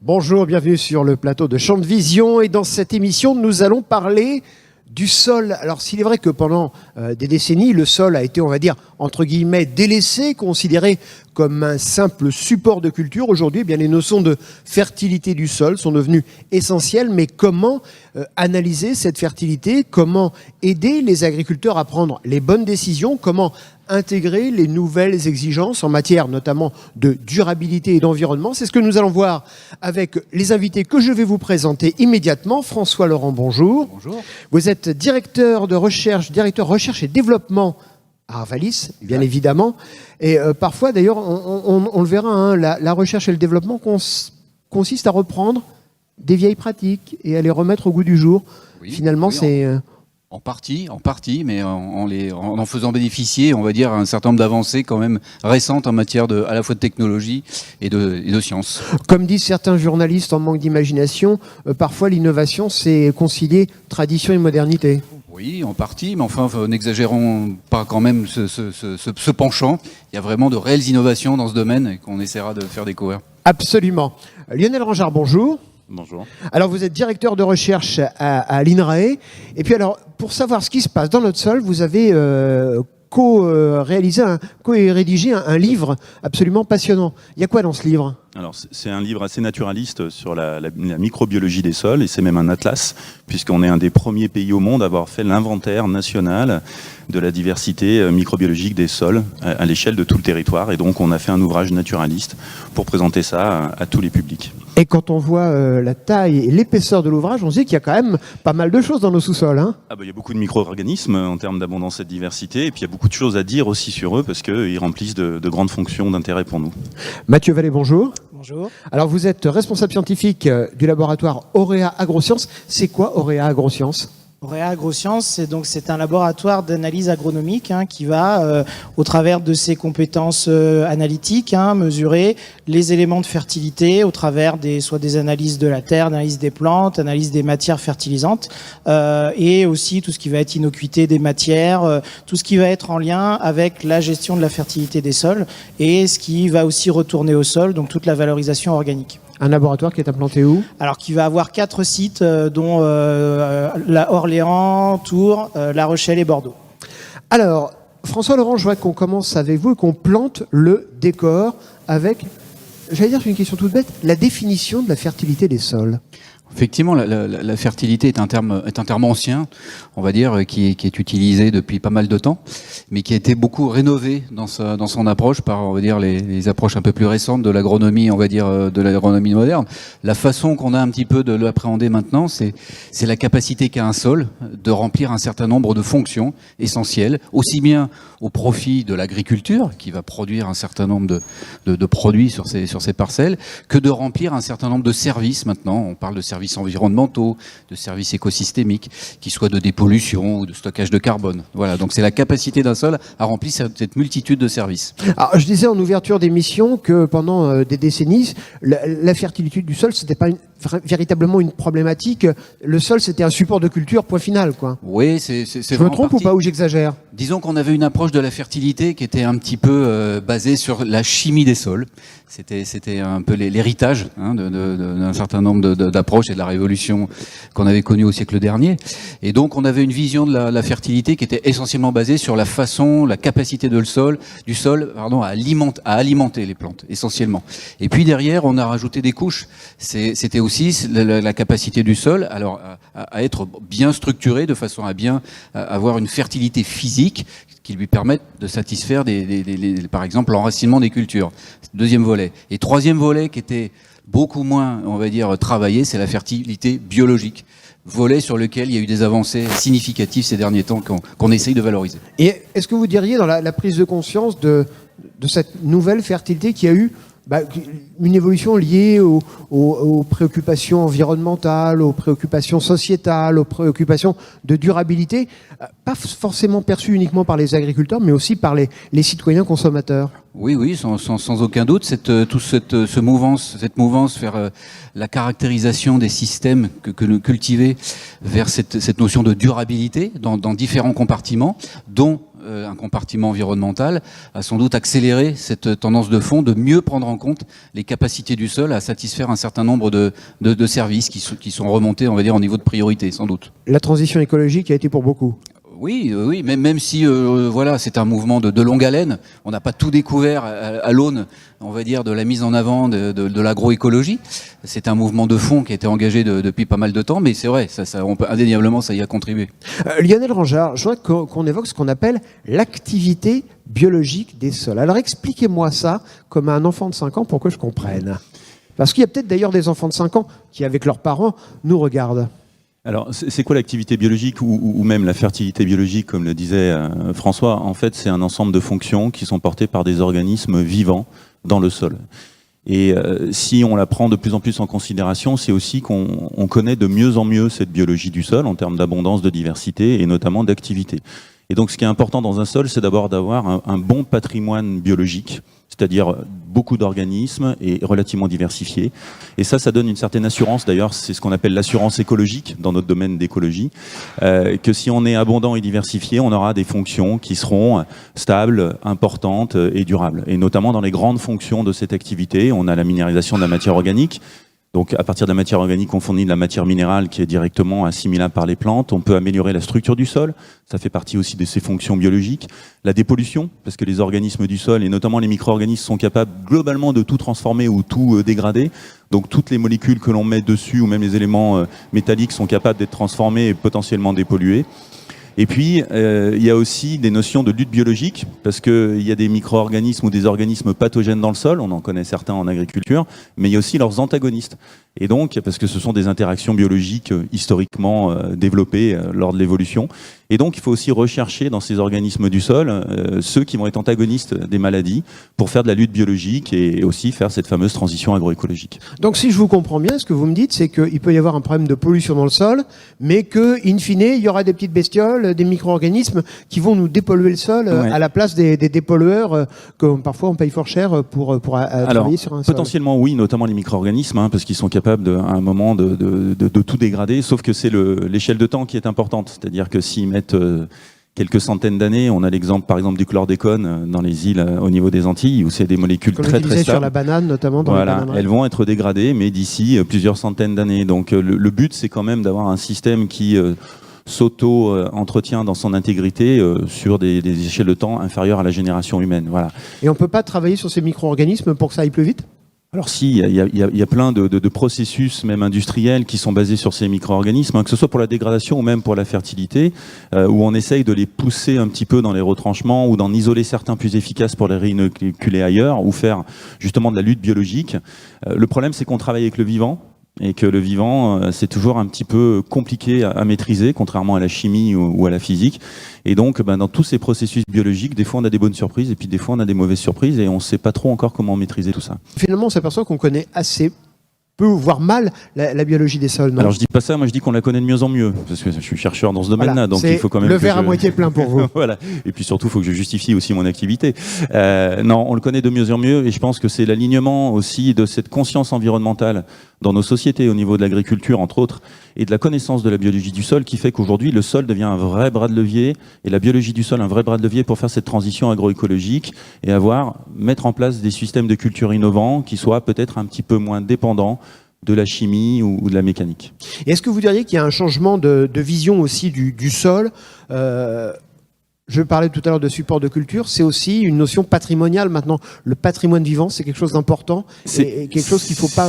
Bonjour, bienvenue sur le plateau de Champ de Vision et dans cette émission nous allons parler du sol. Alors s'il est vrai que pendant des décennies le sol a été, on va dire, entre guillemets délaissé, considéré comme un simple support de culture, aujourd'hui eh bien les notions de fertilité du sol sont devenues essentielles. Mais comment analyser cette fertilité? Comment aider les agriculteurs à prendre les bonnes décisions? Comment intégrer les nouvelles exigences en matière notamment de durabilité et d'environnement? C'est ce que nous allons voir avec les invités que je vais vous présenter immédiatement. François Laurent, bonjour. Bonjour. Vous êtes directeur recherche et développement à Arvalis, bien évidemment. Et parfois, d'ailleurs, on le verra, hein, la recherche et le développement consiste à reprendre des vieilles pratiques et à les remettre au goût du jour. Oui, Finalement, oui, c'est... En partie, mais en faisant bénéficier, on va dire, un certain nombre d'avancées quand même récentes en matière à la fois de technologie et de science. Comme disent certains journalistes en manque d'imagination, parfois l'innovation, c'est concilier tradition et modernité. Oui, en partie, mais enfin, n'exagérons pas quand même ce penchant. Il y a vraiment de réelles innovations dans ce domaine et qu'on essaiera de faire découvrir. Absolument. Lionel Rangard, bonjour. Bonjour. Alors vous êtes directeur de recherche à l'INRAE. Et puis alors, pour savoir ce qui se passe dans notre sol, vous avez co-rédigé un livre absolument passionnant. Il y a quoi dans ce livre ? Alors c'est un livre assez naturaliste sur la microbiologie des sols, et c'est même un atlas, puisqu'on est un des premiers pays au monde à avoir fait l'inventaire national de la diversité microbiologique des sols à l'échelle de tout le territoire. Et donc on a fait un ouvrage naturaliste pour présenter ça à tous les publics. Et quand on voit la taille et l'épaisseur de l'ouvrage, on se dit qu'il y a quand même pas mal de choses dans nos sous-sols. Hein. Il y a beaucoup de micro-organismes en termes d'abondance et de diversité, et puis il y a beaucoup de choses à dire aussi sur eux, parce qu'ils remplissent de grandes fonctions d'intérêt pour nous. Mathieu Vallée, bonjour. Bonjour. Alors vous êtes responsable scientifique du laboratoire Auréa Agrosciences. C'est quoi Auréa Agrosciences ? Auréa Agrosciences, c'est un laboratoire d'analyse agronomique qui va, au travers de ses compétences analytiques, mesurer les éléments de fertilité au travers soit des analyses de la terre, analyse des plantes, analyse des matières fertilisantes, et aussi tout ce qui va être innocuité des matières, tout ce qui va être en lien avec la gestion de la fertilité des sols et ce qui va aussi retourner au sol, donc toute la valorisation organique. Un laboratoire qui est implanté où ? Alors, qui va avoir 4 sites, dont la Orléans, Tours, La Rochelle et Bordeaux. Alors, François Laurent, je vois qu'on commence avec vous et qu'on plante le décor avec, j'allais dire, c'est une question toute bête, la définition de la fertilité des sols. Effectivement, la fertilité est un terme ancien, on va dire, qui est utilisé depuis pas mal de temps, mais qui a été beaucoup rénové dans son approche par, on va dire, les approches un peu plus récentes de l'agronomie, on va dire, de l'agronomie moderne. La façon qu'on a un petit peu de l'appréhender maintenant, c'est la capacité qu'a un sol de remplir un certain nombre de fonctions essentielles, aussi bien au profit de l'agriculture, qui va produire un certain nombre de produits sur ces parcelles, que de remplir un certain nombre de services maintenant. On parle de services environnementaux, de services écosystémiques, qui soient de dépollution ou de stockage de carbone. Voilà, donc c'est la capacité d'un sol à remplir cette multitude de services. Alors, je disais en ouverture d'émission que pendant des décennies, la fertilité du sol, c'était pas véritablement une problématique. Le sol, c'était un support de culture, point final, quoi. Oui, c'est Je me trompe ou pas, ou j'exagère ? Disons qu'on avait une approche de la fertilité qui était un petit peu basée sur la chimie des sols. C'était un peu l'héritage d'un certain nombre d'approches et de la révolution qu'on avait connue au siècle dernier. Et donc on avait une vision de la fertilité qui était essentiellement basée sur la capacité du sol à alimenter les plantes, essentiellement. Et puis derrière, on a rajouté des couches. C'était aussi la capacité du sol alors à être bien structuré de façon à bien avoir une fertilité physique qui lui permettent de satisfaire par exemple l'enracinement des cultures. Deuxième volet. Et troisième volet qui était beaucoup moins, on va dire, travaillé, c'est la fertilité biologique. Volet sur lequel il y a eu des avancées significatives ces derniers temps qu'on essaye de valoriser. Et est-ce que vous diriez dans la prise de conscience de cette nouvelle fertilité qu'il y a eu une évolution liée aux préoccupations environnementales, aux préoccupations sociétales, aux préoccupations de durabilité, pas forcément perçues uniquement par les agriculteurs, mais aussi par les citoyens consommateurs. Oui, sans aucun doute, cette mouvance vers la caractérisation des systèmes que nous cultivons vers cette notion de durabilité dans différents compartiments, dont un compartiment environnemental, a sans doute accéléré cette tendance de fond de mieux prendre en compte les capacités du sol à satisfaire un certain nombre de services qui sont remontés, on va dire, au niveau de priorité, sans doute. La transition écologique a été pour beaucoup. Oui, même si voilà, c'est un mouvement de longue haleine. On n'a pas tout découvert à l'aune, on va dire, de la mise en avant de l'agroécologie. C'est un mouvement de fond qui a été engagé depuis pas mal de temps, mais c'est vrai, on peut indéniablement, ça y a contribué. Lionel Rangeard, je voudrais qu'on évoque ce qu'on appelle l'activité biologique des sols. Alors expliquez-moi ça, comme un enfant de 5 ans, pour que je comprenne. Parce qu'il y a peut-être d'ailleurs des enfants de 5 ans qui, avec leurs parents, nous regardent. Alors, c'est quoi l'activité biologique ou même la fertilité biologique, comme le disait François? En fait, c'est un ensemble de fonctions qui sont portées par des organismes vivants dans le sol. Et si on la prend de plus en plus en considération, c'est aussi qu'on connaît de mieux en mieux cette biologie du sol en termes d'abondance, de diversité et notamment d'activité. Et donc, ce qui est important dans un sol, c'est d'abord d'avoir un bon patrimoine biologique, c'est-à-dire beaucoup d'organismes et relativement diversifiés. Et ça donne une certaine assurance. D'ailleurs, c'est ce qu'on appelle l'assurance écologique dans notre domaine d'écologie, que si on est abondant et diversifié, on aura des fonctions qui seront stables, importantes et durables. Et notamment dans les grandes fonctions de cette activité, on a la minéralisation de la matière organique. Donc, à partir de la matière organique, on fournit de la matière minérale qui est directement assimilable par les plantes. On peut améliorer la structure du sol. Ça fait partie aussi de ses fonctions biologiques. La dépollution, parce que les organismes du sol, et notamment les micro-organismes, sont capables globalement de tout transformer ou tout dégrader. Donc, toutes les molécules que l'on met dessus, ou même les éléments métalliques, sont capables d'être transformés et potentiellement dépollués. Et puis, il y a aussi des notions de lutte biologique, parce qu'il y a des micro-organismes ou des organismes pathogènes dans le sol, on en connaît certains en agriculture, mais il y a aussi leurs antagonistes. Et donc, parce que ce sont des interactions biologiques historiquement développées lors de l'évolution. Et donc, il faut aussi rechercher dans ces organismes du sol ceux qui vont être antagonistes des maladies pour faire de la lutte biologique et aussi faire cette fameuse transition agroécologique. Donc, si je vous comprends bien, ce que vous me dites, c'est qu'il peut y avoir un problème de pollution dans le sol, mais que, in fine, il y aura des petites bestioles, des micro-organismes qui vont nous dépolluer le sol à la place des dépollueurs que parfois on paye fort cher pour travailler sur un sol. Potentiellement, oui, notamment les micro-organismes, parce qu'ils sont capables à un moment de tout dégrader, sauf que c'est l'échelle de temps qui est importante. C'est-à-dire que s'ils mettent quelques centaines d'années, on a l'exemple par exemple du chlordécone dans les îles au niveau des Antilles, où c'est des molécules très stables. Sur la banane notamment. Dans les bananes. Elles vont être dégradées, mais d'ici plusieurs centaines d'années. Donc le but, c'est quand même d'avoir un système qui s'auto-entretient dans son intégrité sur des échelles de temps inférieures à la génération humaine. Voilà. Et on ne peut pas travailler sur ces micro-organismes pour que ça aille plus vite ? Alors si, il y a plein de processus, même industriels, qui sont basés sur ces micro-organismes, que ce soit pour la dégradation ou même pour la fertilité, où on essaye de les pousser un petit peu dans les retranchements ou d'en isoler certains plus efficaces pour les réinoculer ailleurs, ou faire justement de la lutte biologique. Le problème, c'est qu'on travaille avec le vivant, et que le vivant, c'est toujours un petit peu compliqué à maîtriser, contrairement à la chimie ou à la physique. Et donc, dans tous ces processus biologiques, des fois on a des bonnes surprises, et puis des fois on a des mauvaises surprises, et on ne sait pas trop encore comment maîtriser tout ça. Finalement, on s'aperçoit qu'on connaît assez peu, voire mal, la biologie des sols. Non ? Alors je dis pas ça, moi je dis qu'on la connaît de mieux en mieux, parce que je suis chercheur dans ce domaine-là, voilà, donc il faut quand même le verre à moitié plein pour vous. Voilà. Et puis surtout, il faut que je justifie aussi mon activité. Non, on le connaît de mieux en mieux, et je pense que c'est l'alignement aussi de cette conscience environnementale dans nos sociétés, au niveau de l'agriculture entre autres, et de la connaissance de la biologie du sol, qui fait qu'aujourd'hui le sol devient un vrai bras de levier, et la biologie du sol un vrai bras de levier pour faire cette transition agroécologique et mettre en place des systèmes de culture innovants qui soient peut-être un petit peu moins dépendants de la chimie ou de la mécanique. Et est-ce que vous diriez qu'il y a un changement de vision aussi du sol Je parlais tout à l'heure de support de culture, c'est aussi une notion patrimoniale maintenant. Le patrimoine vivant, c'est quelque chose d'important et quelque chose qu'il ne faut pas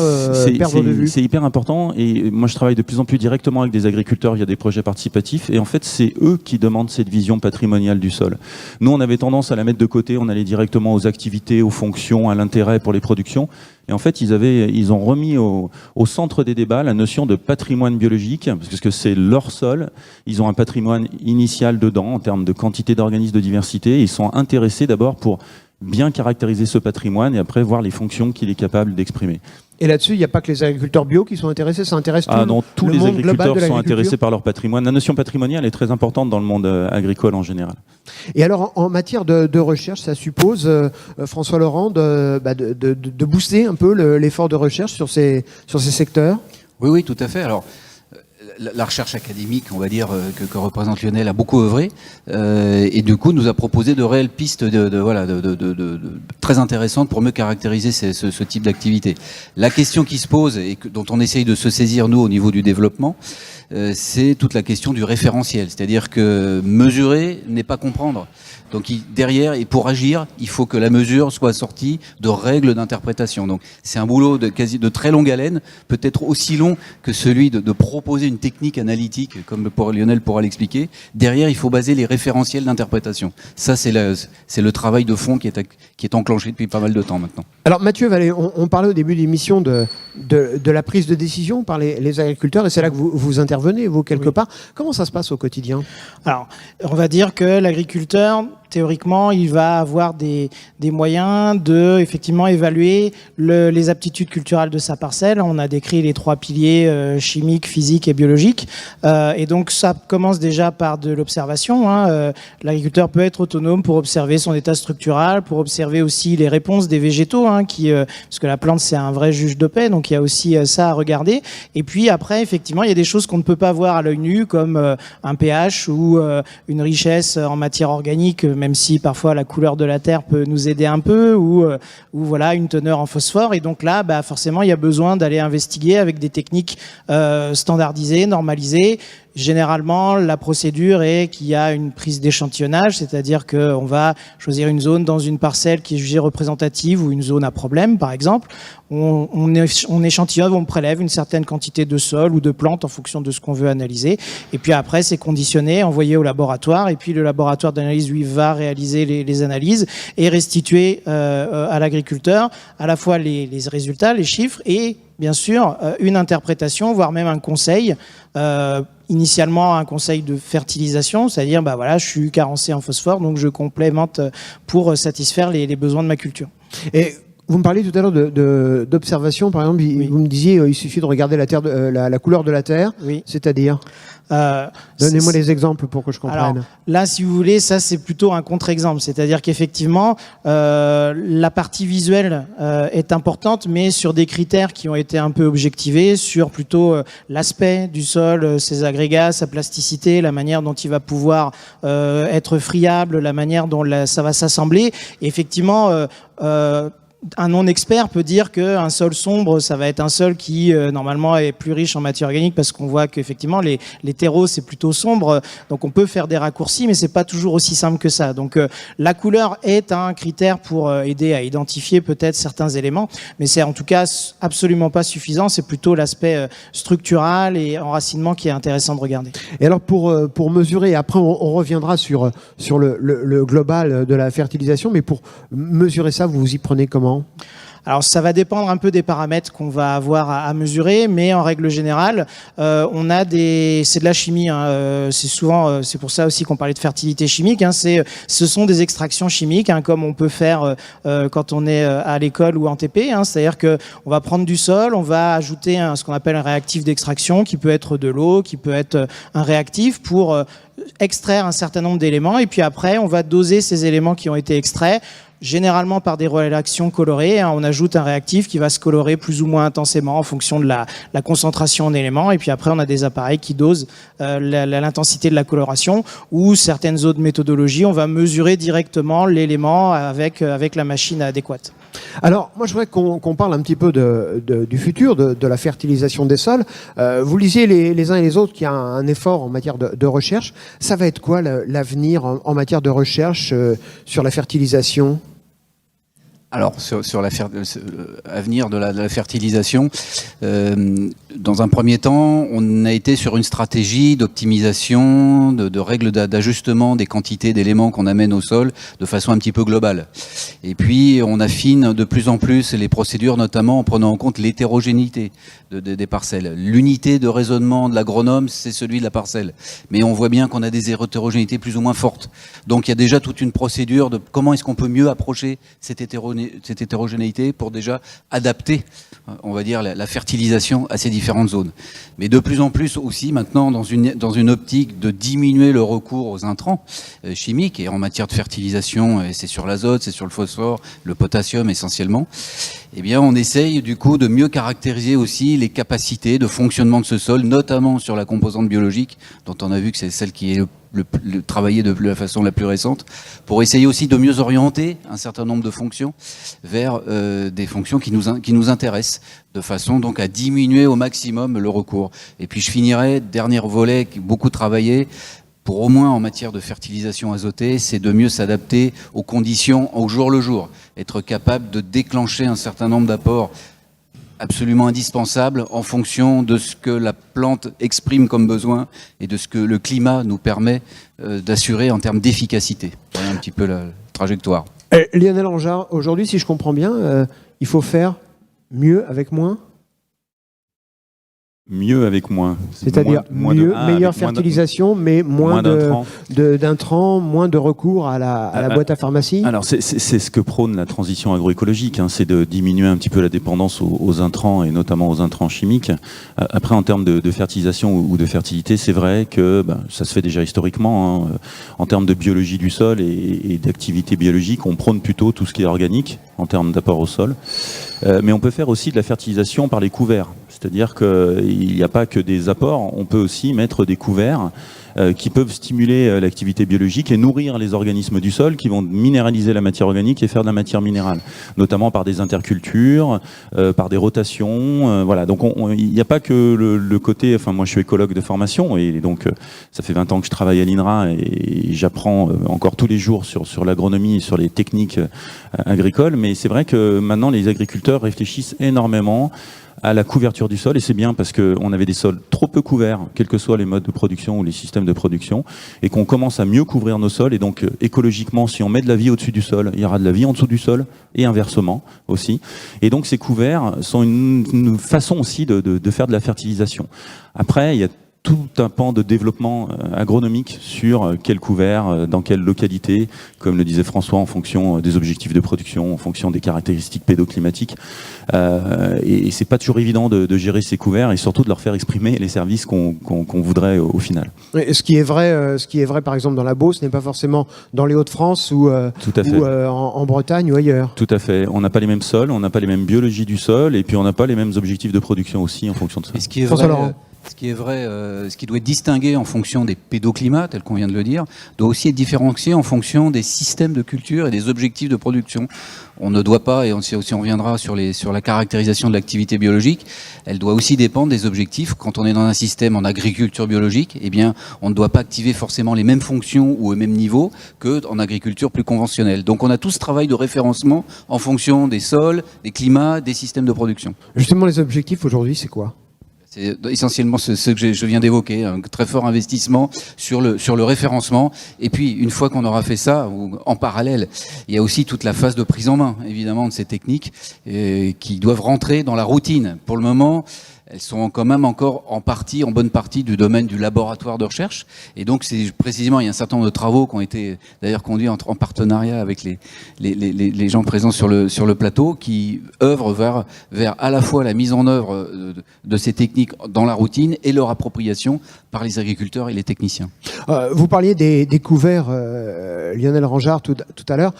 perdre de vue. C'est hyper important, et moi je travaille de plus en plus directement avec des agriculteurs via des projets participatifs, et en fait c'est eux qui demandent cette vision patrimoniale du sol. Nous on avait tendance à la mettre de côté, on allait directement aux activités, aux fonctions, à l'intérêt pour les productions. Et en fait, ils ont remis au centre des débats la notion de patrimoine biologique, parce que c'est leur sol. Ils ont un patrimoine initial dedans, en termes de quantité d'organismes de diversité. Ils sont intéressés d'abord pour bien caractériser ce patrimoine et après voir les fonctions qu'il est capable d'exprimer. Et là-dessus, il n'y a pas que les agriculteurs bio qui sont intéressés, ça intéresse tous les agriculteurs sont intéressés par leur patrimoine. La notion patrimoniale est très importante dans le monde agricole en général. Et alors, en matière de recherche, ça suppose, François Laurent, de booster un peu l'effort de recherche sur ces secteurs ? Oui, tout à fait. Alors, la recherche académique, on va dire, que représente Lionel a beaucoup œuvré, et du coup nous a proposé de réelles pistes très intéressantes pour mieux caractériser ce type d'activité. La question qui se pose et dont on essaye de se saisir nous au niveau du développement, c'est toute la question du référentiel, c'est-à-dire que mesurer n'est pas comprendre. Donc derrière, et pour agir, il faut que la mesure soit assortie de règles d'interprétation. Donc c'est un boulot de très longue haleine, peut-être aussi long que celui de proposer une technique analytique, comme Lionel pourra l'expliquer. Derrière, il faut baser les référentiels d'interprétation. Ça, c'est le travail de fond qui est enclenché depuis pas mal de temps maintenant. Alors Mathieu Vallée, on parlait au début de l'émission de la prise de décision par les agriculteurs, et c'est là que vous intervenez, vous, quelque part. Comment ça se passe au quotidien? Alors, on va dire que l'agriculteur, théoriquement, il va avoir des moyens de effectivement évaluer les aptitudes culturelles de sa parcelle. On a décrit les 3 piliers chimiques, physiques et biologiques. Et donc, ça commence déjà par de l'observation. L'agriculteur peut être autonome pour observer son état structural, pour observer aussi les réponses des végétaux, parce que la plante, c'est un vrai juge de paix. Donc, il y a aussi ça à regarder. Et puis après, effectivement, il y a des choses qu'on ne peut pas voir à l'œil nu, comme un pH ou une richesse en matière organique, même si parfois la couleur de la terre peut nous aider un peu, ou voilà, une teneur en phosphore. Et donc là, forcément, il y a besoin d'aller investiguer avec des techniques standardisées, normalisées. Généralement, la procédure est qu'il y a une prise d'échantillonnage, c'est-à-dire qu'on va choisir une zone dans une parcelle qui est jugée représentative ou une zone à problème, par exemple. On échantillonne, on prélève une certaine quantité de sol ou de plantes en fonction de ce qu'on veut analyser. Et puis après, c'est conditionné, envoyé au laboratoire. Et puis le laboratoire d'analyse, lui, va réaliser les analyses et restituer à l'agriculteur à la fois les résultats, les chiffres et bien sûr une interprétation, voire même un conseil. Initialement un conseil de fertilisation, c'est-à-dire je suis carencé en phosphore, donc je complémente pour satisfaire les besoins de ma culture. Et vous me parliez tout à l'heure d'observation, par exemple, oui. Vous me disiez il suffit de regarder la terre, la couleur de la terre, oui. C'est-à-dire donnez-moi des exemples pour que je comprenne. Alors, là, si vous voulez, ça c'est plutôt un contre-exemple, c'est-à-dire qu'effectivement, la partie visuelle est importante, mais sur des critères qui ont été un peu objectivés, sur plutôt l'aspect du sol, ses agrégats, sa plasticité, la manière dont il va pouvoir être friable, la manière dont ça va s'assembler. Et effectivement, un non-expert peut dire qu'un sol sombre, ça va être un sol qui normalement est plus riche en matière organique, parce qu'on voit qu'effectivement les terreaux c'est plutôt sombre, donc on peut faire des raccourcis, mais c'est pas toujours aussi simple que ça. Donc la couleur est un critère pour aider à identifier peut-être certains éléments, mais c'est en tout cas absolument pas suffisant. C'est plutôt l'aspect structural et enracinement qui est intéressant de regarder. Et alors pour mesurer, après on reviendra sur le global de la fertilisation, mais pour mesurer ça, vous vous y prenez comment ? Alors ça va dépendre un peu des paramètres qu'on va avoir à mesurer, mais en règle générale, on a c'est de la chimie. C'est souvent, c'est pour ça aussi qu'on parlait de fertilité chimique. Ce sont des extractions chimiques, comme on peut faire quand on est à l'école ou en TP. C'est-à-dire que on va prendre du sol, on va ajouter ce qu'on appelle un réactif d'extraction, qui peut être de l'eau, qui peut être un réactif pour extraire un certain nombre d'éléments. Et puis après, on va doser ces éléments qui ont été extraits, généralement par des réactions colorées. On ajoute un réactif qui va se colorer plus ou moins intensément en fonction de la concentration en éléments. Et puis après, on a des appareils qui dosent l'intensité de la coloration, ou certaines autres méthodologies, on va mesurer directement l'élément avec la machine adéquate. Alors, moi, je voudrais qu'on parle un petit peu du futur, de la fertilisation des sols. Vous lisiez les uns et les autres qu'il y a un effort en matière de recherche. Ça va être quoi l'avenir en matière de recherche sur la fertilisation ? Alors, sur l'avenir de la fertilisation, dans un premier temps, on a été sur une stratégie d'optimisation, de règles d'ajustement des quantités d'éléments qu'on amène au sol de façon un petit peu globale. Et puis, on affine de plus en plus les procédures, notamment en prenant en compte l'hétérogénéité des parcelles. L'unité de raisonnement de l'agronome, c'est celui de la parcelle. Mais on voit bien qu'on a des hétérogénéités plus ou moins fortes. Donc, il y a déjà toute une procédure de comment est-ce qu'on peut mieux approcher cette hétérogénéité cette hétérogénéité pour déjà adapter, on va dire, la fertilisation à ces différentes zones. Mais de plus en plus aussi maintenant dans une optique de diminuer le recours aux intrants chimiques, et en matière de fertilisation, c'est sur l'azote, c'est sur le phosphore, le potassium essentiellement, eh bien on essaye du coup de mieux caractériser aussi les capacités de fonctionnement de ce sol, notamment sur la composante biologique, dont on a vu que c'est celle qui est le travailler de la façon la plus récente, pour essayer aussi de mieux orienter un certain nombre de fonctions vers des fonctions qui nous intéressent, de façon donc à diminuer au maximum le recours. Et puis je finirai, dernier volet qui est beaucoup travaillé, pour au moins en matière de fertilisation azotée, c'est de mieux s'adapter aux conditions au jour le jour, être capable de déclencher un certain nombre d'apports absolument indispensable en fonction de ce que la plante exprime comme besoin et de ce que le climat nous permet d'assurer en termes d'efficacité. Voilà un petit peu la trajectoire. Lionel Ranjard, aujourd'hui, si je comprends bien, il faut faire mieux avec moins. Mieux avec moins. C'est-à-dire meilleure fertilisation, mais moins d'intrants, moins de recours à la boîte à pharmacie. Alors c'est ce que prône la transition agroécologique, c'est de diminuer un petit peu la dépendance aux intrants et notamment aux intrants chimiques. Après, en termes de fertilisation ou de fertilité, c'est vrai que ça se fait déjà historiquement. En termes de biologie du sol et d'activité biologique, on prône plutôt tout ce qui est organique en termes d'apport au sol. Mais on peut faire aussi de la fertilisation par les couverts. C'est-à-dire qu'il n'y a pas que des apports, on peut aussi mettre des couverts qui peuvent stimuler l'activité biologique et nourrir les organismes du sol, qui vont minéraliser la matière organique et faire de la matière minérale, notamment par des intercultures, par des rotations. Voilà. Donc il n'y a pas que le côté... Enfin, moi je suis écologue de formation et donc ça fait 20 ans que je travaille à l'INRA et j'apprends encore tous les jours sur l'agronomie et sur les techniques agricoles. Mais c'est vrai que maintenant les agriculteurs réfléchissent énormément à la couverture du sol, et c'est bien parce qu'on avait des sols trop peu couverts, quels que soient les modes de production ou les systèmes de production, et qu'on commence à mieux couvrir nos sols. Et donc écologiquement, si on met de la vie au-dessus du sol, il y aura de la vie en dessous du sol, et inversement aussi. Et donc ces couverts sont une façon aussi de faire de la fertilisation. Après, il y a tout un pan de développement agronomique sur quel couvert, dans quelle localité, comme le disait François, en fonction des objectifs de production, en fonction des caractéristiques pédoclimatiques. Et c'est pas toujours évident de gérer ces couverts et surtout de leur faire exprimer les services qu'on voudrait au final. Et ce qui est vrai par exemple dans la Beauce n'est pas forcément dans les Hauts-de-France ou en Bretagne ou ailleurs. Tout à fait. On n'a pas les mêmes sols, on n'a pas les mêmes biologies du sol, et puis on n'a pas les mêmes objectifs de production aussi en fonction de ça. Et ce qui est vrai, ce qui doit être distingué en fonction des pédoclimats, tel qu'on vient de le dire, doit aussi être différencié en fonction des systèmes de culture et des objectifs de production. On ne doit pas, et on reviendra sur la caractérisation de l'activité biologique, elle doit aussi dépendre des objectifs. Quand on est dans un système en agriculture biologique, eh bien, on ne doit pas activer forcément les mêmes fonctions ou au même niveau qu'en agriculture plus conventionnelle. Donc on a tout ce travail de référencement en fonction des sols, des climats, des systèmes de production. Justement, les objectifs aujourd'hui, c'est quoi ? C'est essentiellement ce que je viens d'évoquer, un très fort investissement sur le référencement. Et puis, une fois qu'on aura fait ça, en parallèle, il y a aussi toute la phase de prise en main, évidemment, de ces techniques qui doivent rentrer dans la routine. Pour le moment, elles sont quand même encore en bonne partie du domaine du laboratoire de recherche. Et donc, c'est précisément, il y a un certain nombre de travaux qui ont été d'ailleurs conduits en partenariat avec les gens présents sur le plateau, qui œuvrent vers à la fois la mise en œuvre de ces techniques dans la routine et leur appropriation par les agriculteurs et les techniciens. Vous parliez des couverts, Lionel Ranjard, tout à l'heure.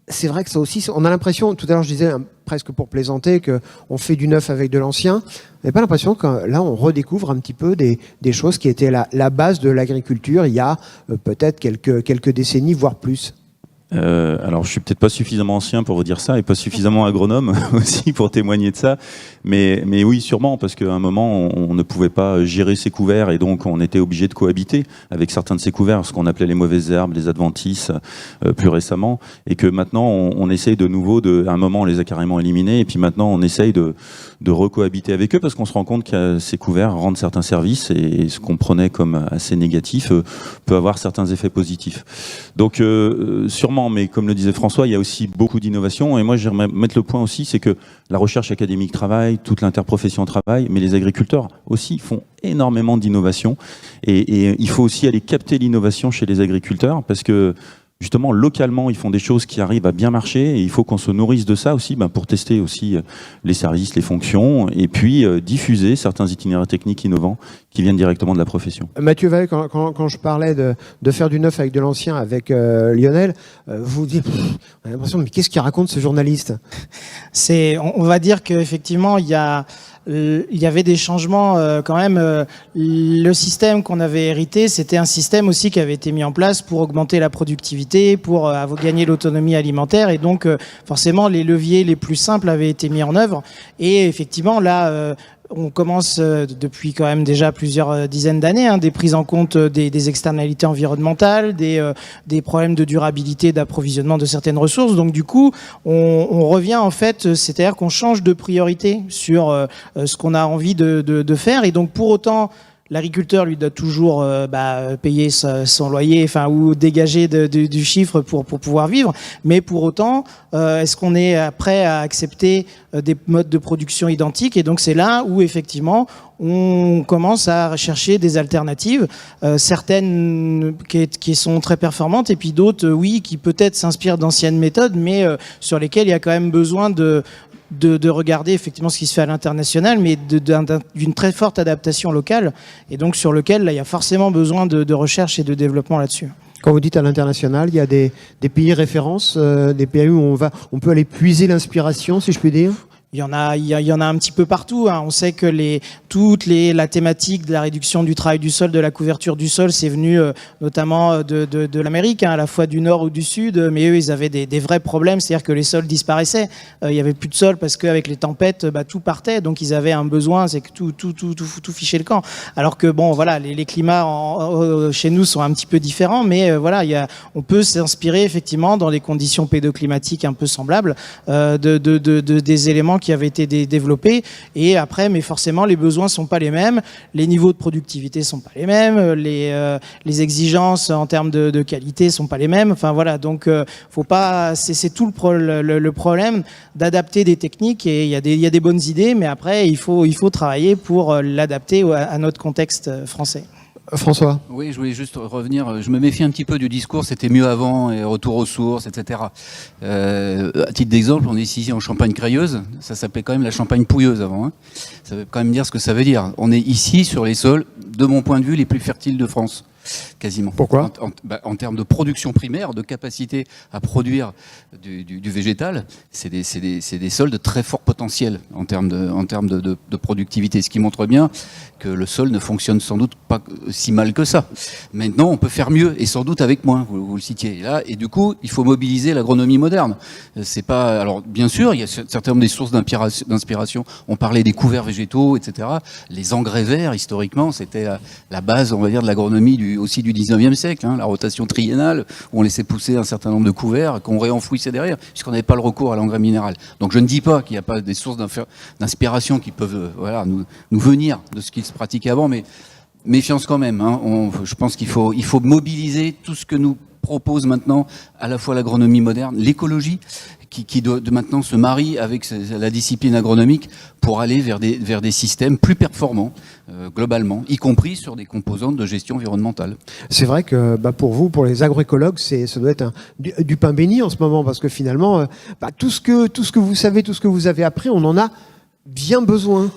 C'est vrai que ça aussi, on a l'impression, tout à l'heure je disais presque pour plaisanter, qu'on fait du neuf avec de l'ancien. On n'a pas l'impression que là on redécouvre un petit peu des choses qui étaient la base de l'agriculture il y a peut-être quelques décennies, voire plus. Alors je suis peut-être pas suffisamment ancien pour vous dire ça et pas suffisamment agronome aussi pour témoigner de ça, mais oui sûrement, parce qu'à un moment on ne pouvait pas gérer ces couverts et donc on était obligé de cohabiter avec certains de ces couverts, ce qu'on appelait les mauvaises herbes, les adventices plus récemment, et que maintenant on essaye de nouveau, à un moment on les a carrément éliminés et puis maintenant on essaye de recohabiter avec eux parce qu'on se rend compte que ces couverts rendent certains services et ce qu'on prenait comme assez négatif peut avoir certains effets positifs. Donc sûrement, mais comme le disait François, il y a aussi beaucoup d'innovation. Et moi, j'aimerais mettre le point aussi, c'est que la recherche académique travaille, toute l'interprofession travaille, mais les agriculteurs aussi font énormément d'innovation. Et il faut aussi aller capter l'innovation chez les agriculteurs, parce que justement, localement, ils font des choses qui arrivent à bien marcher et il faut qu'on se nourrisse de ça aussi pour tester aussi les services, les fonctions et puis diffuser certains itinéraires techniques innovants qui viennent directement de la profession. Mathieu Vallée, quand je parlais de faire du neuf avec de l'ancien avec Lionel, vous dites, on a l'impression, mais qu'est-ce qu'il raconte ce journaliste? On va dire qu'effectivement, il y avait des changements quand même. Le système qu'on avait hérité, c'était un système aussi qui avait été mis en place pour augmenter la productivité, pour gagner l'autonomie alimentaire. Et donc, forcément, les leviers les plus simples avaient été mis en œuvre. Et effectivement, là, on commence depuis quand même déjà plusieurs dizaines d'années, des prises en compte des externalités environnementales, des problèmes de durabilité, d'approvisionnement de certaines ressources. Donc du coup, on revient en fait, c'est-à-dire qu'on change de priorité sur ce qu'on a envie de faire. Et donc pour autant, l'agriculteur lui doit toujours payer son loyer, ou dégager du chiffre pour pouvoir vivre. Mais pour autant, est-ce qu'on est prêt à accepter des modes de production identiques? Et donc c'est là où effectivement on commence à rechercher des alternatives, certaines qui sont très performantes et puis d'autres, oui, qui peut-être s'inspirent d'anciennes méthodes, mais sur lesquelles il y a quand même besoin de regarder effectivement ce qui se fait à l'international, mais d'une très forte adaptation locale, et donc sur lequel là, il y a forcément besoin de recherche et de développement là-dessus. Quand vous dites à l'international, il y a des pays références, des pays où on peut aller puiser l'inspiration, si je puis dire? Il y en a un petit peu partout. On sait que la thématique de la réduction du travail du sol, de la couverture du sol, c'est venu notamment de l'Amérique, à la fois du nord ou du sud. Mais eux, ils avaient des vrais problèmes, c'est-à-dire que les sols disparaissaient. Il y avait plus de sol parce qu'avec les tempêtes, tout partait. Donc ils avaient un besoin, c'est que tout fichait le camp. Alors que bon, voilà, les climats chez nous sont un petit peu différents, mais on peut s'inspirer effectivement dans des conditions pédoclimatiques un peu semblables des éléments qui avaient été développés. Et après, mais forcément, les besoins sont pas les mêmes, les niveaux de productivité sont pas les mêmes, les exigences en termes de qualité sont pas les mêmes. Enfin voilà, donc faut pas, c'est tout le problème d'adapter des techniques. Et il y a des bonnes idées, mais après il faut travailler pour l'adapter à notre contexte français. François. Oui, je voulais juste revenir. Je me méfie un petit peu du discours. C'était mieux avant et retour aux sources, etc. À titre d'exemple, on est ici en Champagne-Crayeuse. Ça s'appelait quand même la Champagne-Pouilleuse avant. Ça veut quand même dire ce que ça veut dire. On est ici sur les sols, de mon point de vue, les plus fertiles de France. Quasiment. Pourquoi ? En termes de production primaire, de capacité à produire du végétal, c'est des sols de très fort potentiel en termes de productivité, ce qui montre bien que le sol ne fonctionne sans doute pas si mal que ça. Maintenant, on peut faire mieux et sans doute avec moins. Vous le citiez là, et du coup, il faut mobiliser l'agronomie moderne. C'est pas. Alors, bien sûr, il y a certaines des sources d'inspiration. On parlait des couverts végétaux, etc. Les engrais verts, historiquement, c'était la base, on va dire, de l'agronomie aussi du 19e siècle, la rotation triennale, où on laissait pousser un certain nombre de couverts, qu'on réenfouissait derrière, puisqu'on n'avait pas le recours à l'engrais minéral. Donc je ne dis pas qu'il n'y a pas des sources d'inspiration qui peuvent nous venir de ce qui se pratiquait avant, mais méfiance quand même. Je pense qu'il faut mobiliser tout ce que nous propose maintenant à la fois l'agronomie moderne, l'écologie, qui doit maintenant se marie avec la discipline agronomique pour aller vers des systèmes plus performants globalement, y compris sur des composantes de gestion environnementale. C'est vrai que pour vous, pour les agroécologues, ça doit être du pain béni en ce moment, parce que finalement, tout ce que vous savez, tout ce que vous avez appris, on en a bien besoin.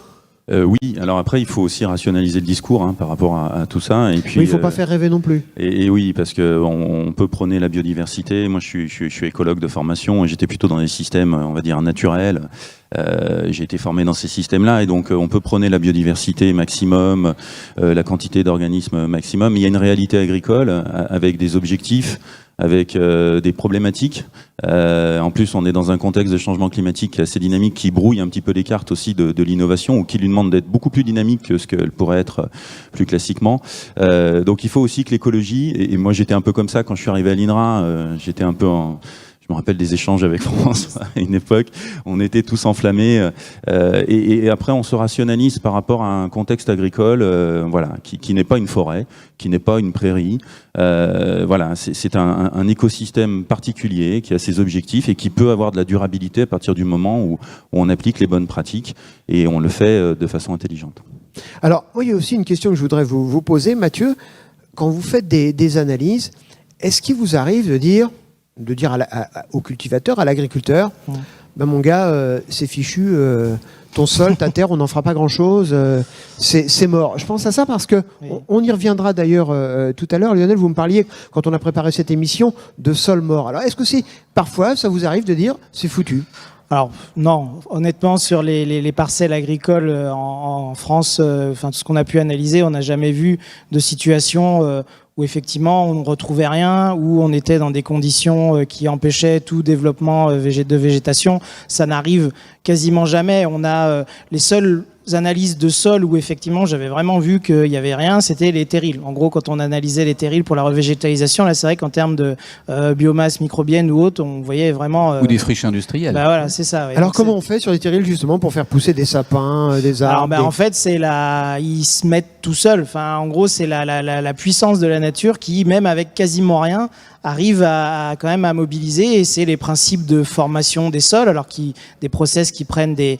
Oui, alors après, il faut aussi rationaliser le discours par rapport à tout ça. Et puis, oui, il ne faut pas faire rêver non plus. Et oui, parce qu'on peut prôner la biodiversité. Moi, je suis écologue de formation et j'étais plutôt dans des systèmes, on va dire, naturels. J'ai été formé dans ces systèmes-là et donc on peut prôner la biodiversité maximum, la quantité d'organismes maximum. Il y a une réalité agricole avec des objectifs, avec des problématiques. En plus, on est dans un contexte de changement climatique assez dynamique qui brouille un petit peu les cartes aussi de l'innovation ou qui lui demande d'être beaucoup plus dynamique que ce qu'elle pourrait être plus classiquement. Donc il faut aussi que l'écologie, et moi j'étais un peu comme ça quand je suis arrivé à l'INRA, j'étais un peu je me rappelle des échanges avec France à une époque, on était tous enflammés et après on se rationalise par rapport à un contexte agricole qui n'est pas une forêt, qui n'est pas une prairie. C'est un écosystème particulier qui a ses objectifs et qui peut avoir de la durabilité à partir du moment où on applique les bonnes pratiques et on le fait de façon intelligente. Alors, il y a aussi une question que je voudrais vous poser, Mathieu. Quand vous faites des analyses, Est-ce qu'il vous arrive de dire au cultivateur, à l'agriculteur, ben mon gars, c'est fichu, ton sol, ta terre, on n'en fera pas grand-chose, c'est mort. Je pense à ça parce que on y reviendra d'ailleurs tout à l'heure. Lionel, vous me parliez, quand on a préparé cette émission, de sol mort. Alors, est-ce que parfois, ça vous arrive de dire, c'est foutu? Alors non, honnêtement, sur les parcelles agricoles en France, enfin tout ce qu'on a pu analyser, on n'a jamais vu de situation où effectivement on ne retrouvait rien, où on était dans des conditions qui empêchaient tout développement de végétation. Ça n'arrive quasiment jamais. On a les seules analyses de sol où effectivement j'avais vraiment vu qu'il n'y avait rien, c'était les terrils. En gros, quand on analysait les terrils pour la revégétalisation, là c'est vrai qu'en termes de biomasse microbienne ou autre, on voyait vraiment... Ou des friches industrielles. Bah voilà, c'est ça. Ouais. Alors comment on fait sur les terrils justement pour faire pousser des sapins, des arbres? Alors en fait, ils se mettent tout seuls. Enfin, en gros, c'est la puissance de la nature qui, même avec quasiment rien, arrive quand même à mobiliser, et c'est les principes de formation des sols, alors des process qui prennent des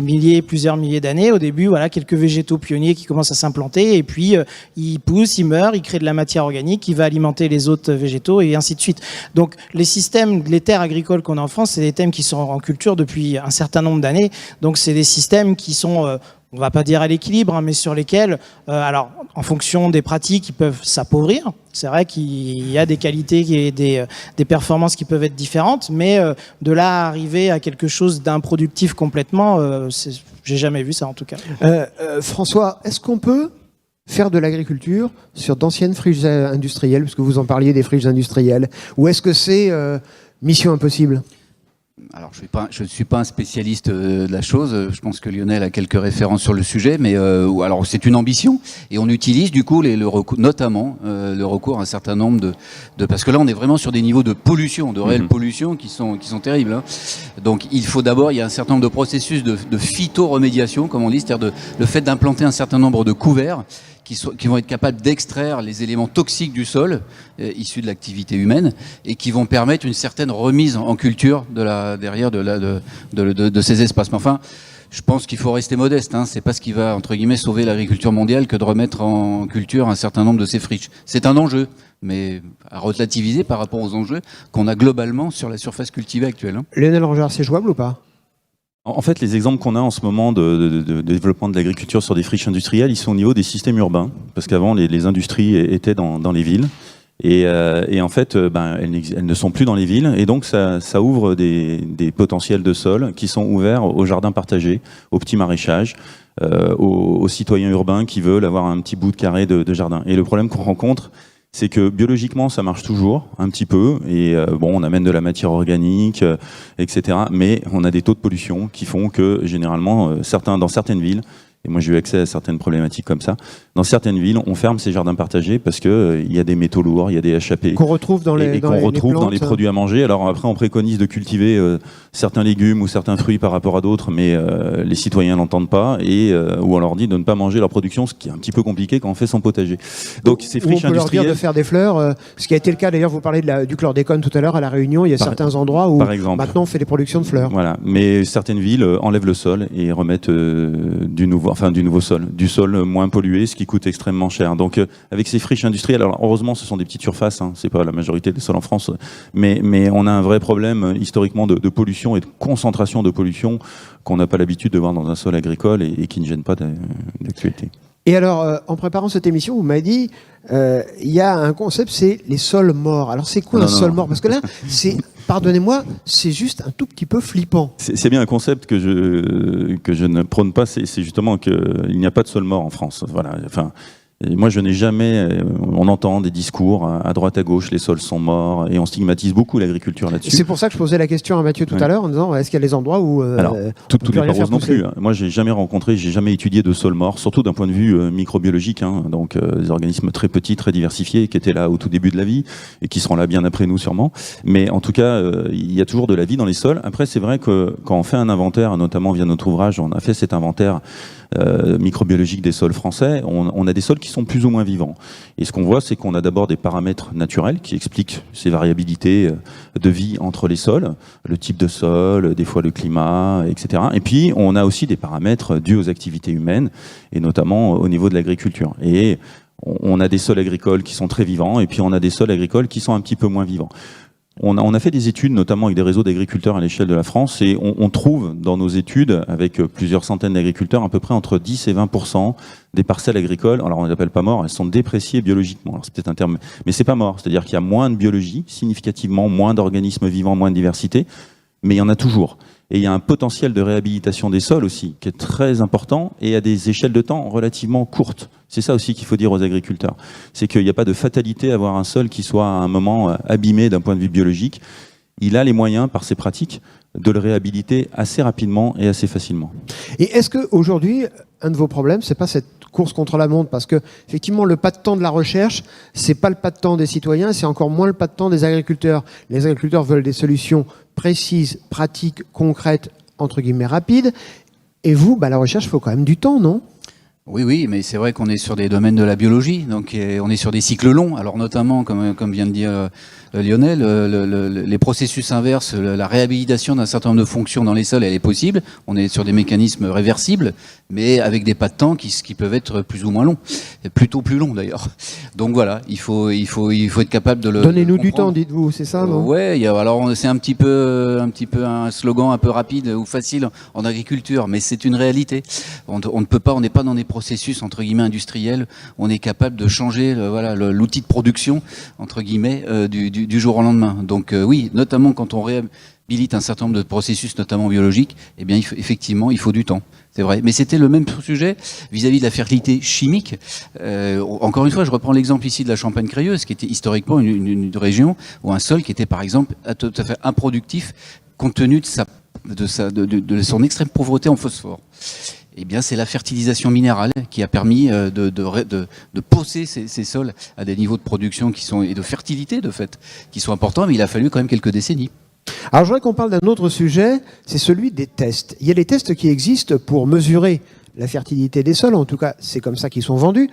milliers, plusieurs milliers d'années. Au début, voilà, quelques végétaux pionniers qui commencent à s'implanter, et puis ils poussent, ils meurent, ils créent de la matière organique qui va alimenter les autres végétaux, et ainsi de suite. Donc les terres agricoles qu'on a en France, c'est des thèmes qui sont en culture depuis un certain nombre d'années. Donc c'est des systèmes qui sont on va pas dire à l'équilibre, mais sur lesquels, alors en fonction des pratiques, ils peuvent s'appauvrir. C'est vrai qu'il y a des qualités et des performances qui peuvent être différentes, mais de là à arriver à quelque chose d'improductif complètement, j'ai jamais vu ça en tout cas. François, est-ce qu'on peut faire de l'agriculture sur d'anciennes friches industrielles, parce que vous en parliez des friches industrielles, ou est-ce que c'est mission impossible? Alors, je ne suis pas un spécialiste de la chose. Je pense que Lionel a quelques références sur le sujet, mais alors c'est une ambition, et on utilise du coup notamment le recours à un certain nombre parce que là on est vraiment sur des niveaux de pollution, de réelle pollution qui sont terribles. Hein. Donc il y a un certain nombre de processus de phytoremédiation, comme on dit, c'est-à-dire le fait d'implanter un certain nombre de couverts qui vont être capables d'extraire les éléments toxiques du sol issus de l'activité humaine, et qui vont permettre une certaine remise en culture de ces espaces. Mais enfin, je pense qu'il faut rester modeste. Hein. C'est pas ce qui va, entre guillemets, sauver l'agriculture mondiale que de remettre en culture un certain nombre de ces friches. C'est un enjeu, mais à relativiser par rapport aux enjeux qu'on a globalement sur la surface cultivée actuelle. Hein. Lionel Rangard, c'est jouable ou pas? En fait, les exemples qu'on a en ce moment de développement de l'agriculture sur des friches industrielles, ils sont au niveau des systèmes urbains, parce qu'avant, les industries étaient dans les villes. Et en fait, elles ne sont plus dans les villes, et donc ça ouvre des potentiels de sol qui sont ouverts aux jardins partagés, au petit maraîchage, aux citoyens urbains qui veulent avoir un petit bout de carré de jardin. Et le problème qu'on rencontre, c'est que biologiquement, ça marche toujours un petit peu, et on amène de la matière organique, etc. Mais on a des taux de pollution qui font que généralement, dans certaines villes, et moi j'ai eu accès à certaines problématiques comme ça, dans certaines villes, on ferme ces jardins partagés parce que il y a des métaux lourds, il y a des HAP qu'on retrouve dans les produits à manger. Alors après, on préconise de cultiver certains légumes ou certains fruits par rapport à d'autres, mais les citoyens n'entendent pas, ou on leur dit de ne pas manger leur production, ce qui est un petit peu compliqué quand on fait son potager. Donc ces friches industrielles, on peut leur dire de faire des fleurs, ce qui a été le cas d'ailleurs. Vous parlez du chlordécone tout à l'heure à La Réunion. Il y a certains endroits où maintenant on fait des productions de fleurs. Voilà, mais certaines villes enlèvent le sol et remettent du nouveau sol, du sol moins pollué, ce qui coûte extrêmement cher. Donc avec ces friches industrielles, alors heureusement ce sont des petites surfaces, hein, c'est pas la majorité des sols en France, mais on a un vrai problème historiquement de pollution et de concentration de pollution qu'on n'a pas l'habitude de voir dans un sol agricole et qui ne gêne pas d'actualité. Et alors, en préparant cette émission, vous m'avez dit, il y a un concept, c'est les sols morts. Alors c'est quoi un sol mort? Parce que là, pardonnez-moi, c'est juste un tout petit peu flippant. C'est bien un concept que je ne prône pas, c'est justement qu'il n'y a pas de sol mort en France. Voilà. Enfin, et moi, je n'ai jamais... On entend des discours à droite, à gauche, les sols sont morts, et on stigmatise beaucoup l'agriculture là-dessus. C'est pour ça que je posais la question à Mathieu tout à l'heure, en disant, est-ce qu'il y a des endroits où... Alors, toutes les roses non plus. Moi, j'ai jamais étudié de sol mort, surtout d'un point de vue microbiologique. Hein, donc, des organismes très petits, très diversifiés, qui étaient là au tout début de la vie, et qui seront là bien après nous, sûrement. Mais en tout cas, il y a toujours de la vie dans les sols. Après, c'est vrai que quand on fait un inventaire, notamment via notre ouvrage, on a fait cet inventaire microbiologique des sols français, on a des sols qui sont plus ou moins vivants. Et ce qu'on voit, c'est qu'on a d'abord des paramètres naturels qui expliquent ces variabilités de vie entre les sols, le type de sol, des fois le climat, etc. Et puis, on a aussi des paramètres dus aux activités humaines, et notamment au niveau de l'agriculture. Et On a des sols agricoles qui sont très vivants et puis on a des sols agricoles qui sont un petit peu moins vivants. On a fait des études, notamment avec des réseaux d'agriculteurs à l'échelle de la France, et on trouve dans nos études, avec plusieurs centaines d'agriculteurs, à peu près entre 10 et 20% des parcelles agricoles, alors on les appelle pas morts, elles sont dépréciées biologiquement. Alors c'est peut-être un terme, mais c'est pas mort. C'est-à-dire qu'il y a moins de biologie, significativement moins d'organismes vivants, moins de diversité, mais il y en a toujours. Et il y a un potentiel de réhabilitation des sols aussi, qui est très important, et à des échelles de temps relativement courtes. C'est ça aussi qu'il faut dire aux agriculteurs. C'est qu'il n'y a pas de fatalité à avoir un sol qui soit à un moment abîmé d'un point de vue biologique. Il a les moyens, par ses pratiques, de le réhabiliter assez rapidement et assez facilement. Et est-ce qu'aujourd'hui, un de vos problèmes, c'est pas cette course contre la montre? Parce que, effectivement, le pas de temps de la recherche, c'est pas le pas de temps des citoyens, c'est encore moins le pas de temps des agriculteurs. Les agriculteurs veulent des solutions précises, pratiques, concrètes, entre guillemets, rapides. Et vous, la recherche, il faut quand même du temps, non? Oui, mais c'est vrai qu'on est sur des domaines de la biologie, donc on est sur des cycles longs. Alors notamment, comme vient de dire Lionel, les processus inverses, la réhabilitation d'un certain nombre de fonctions dans les sols, elle est possible. On est sur des mécanismes réversibles, mais avec des pas de temps qui peuvent être plus ou moins longs, et plutôt plus longs d'ailleurs. Donc voilà, il faut être capable de le. Donnez-nous du temps, dites-vous, c'est ça, non? Ouais, alors c'est un petit peu un slogan un peu rapide ou facile en agriculture, mais c'est une réalité. On ne peut pas, on n'est pas dans des processus entre guillemets industriels. On est capable de changer l'outil de production entre guillemets du jour au lendemain. Donc oui, notamment quand on réhabilite un certain nombre de processus, notamment biologiques, eh bien effectivement il faut du temps. C'est vrai, mais c'était le même sujet vis-à-vis de la fertilité chimique. Encore une fois, je reprends l'exemple ici de la Champagne-Crayeuse, qui était historiquement une région où un sol qui était par exemple tout à fait improductif compte tenu de son extrême pauvreté en phosphore. Eh bien, c'est la fertilisation minérale qui a permis de poser ces sols à des niveaux de production et de fertilité, de fait, qui sont importants, mais il a fallu quand même quelques décennies. Alors, je voudrais qu'on parle d'un autre sujet, c'est celui des tests. Il y a des tests qui existent pour mesurer la fertilité des sols, en tout cas, c'est comme ça qu'ils sont vendus.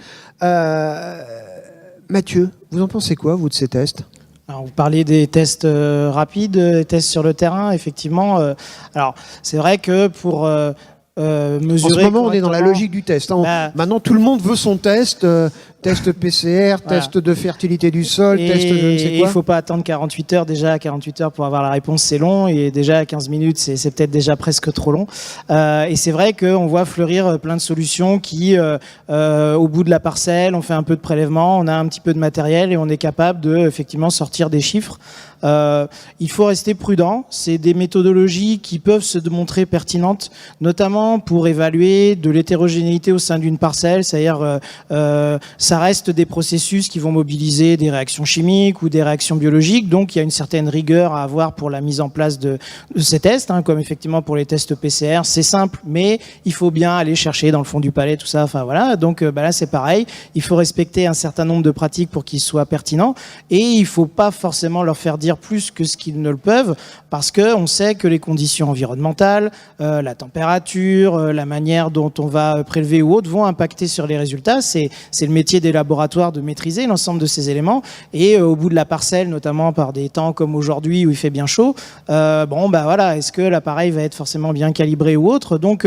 Mathieu, vous en pensez quoi, vous, de ces tests ? Alors, vous parlez des tests rapides, des tests sur le terrain, effectivement. Alors, c'est vrai que pour mesurer. En ce moment, on est dans la logique du test. Maintenant, tout le monde veut son test. Test PCR, test de fertilité du sol, test de je ne sais quoi. Il ne faut pas attendre 48 heures. Déjà, 48 heures pour avoir la réponse, c'est long. Et déjà, à 15 minutes, c'est peut-être déjà presque trop long. Et c'est vrai qu'on voit fleurir plein de solutions qui, au bout de la parcelle, on fait un peu de prélèvement, on a un petit peu de matériel et on est capable de, effectivement, sortir des chiffres. Il faut rester prudent. C'est des méthodologies qui peuvent se montrer pertinentes, notamment pour évaluer de l'hétérogénéité au sein d'une parcelle. C'est-à-dire, ça reste des processus qui vont mobiliser des réactions chimiques ou des réactions biologiques. Donc, il y a une certaine rigueur à avoir pour la mise en place de ces tests, comme effectivement pour les tests PCR. C'est simple, mais il faut bien aller chercher dans le fond du palais tout ça. Enfin voilà. Donc là, c'est pareil. Il faut respecter un certain nombre de pratiques pour qu'ils soient pertinents, et il faut pas forcément leur faire dire plus que ce qu'ils ne le peuvent, parce que on sait que les conditions environnementales, la température, la manière dont on va prélever ou autre vont impacter sur les résultats. C'est le métier des laboratoires de maîtriser l'ensemble de ces éléments, et au bout de la parcelle, notamment par des temps comme aujourd'hui où il fait bien chaud, voilà, est-ce que l'appareil va être forcément bien calibré ou autre? Donc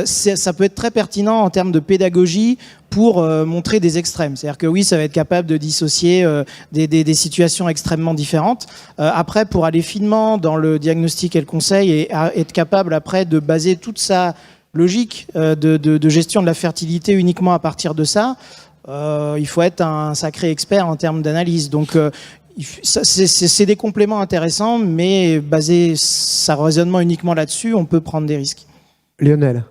ça peut être très pertinent en termes de pédagogie pour montrer des extrêmes. C'est-à-dire que oui, ça va être capable de dissocier des situations extrêmement différentes. Après, pour aller finement dans le diagnostic et le conseil, et être capable après de baser toute sa logique de gestion de la fertilité uniquement à partir de ça, il faut être un sacré expert en termes d'analyse. Donc c'est des compléments intéressants, mais baser sa raisonnement uniquement là-dessus, on peut prendre des risques. Lionel.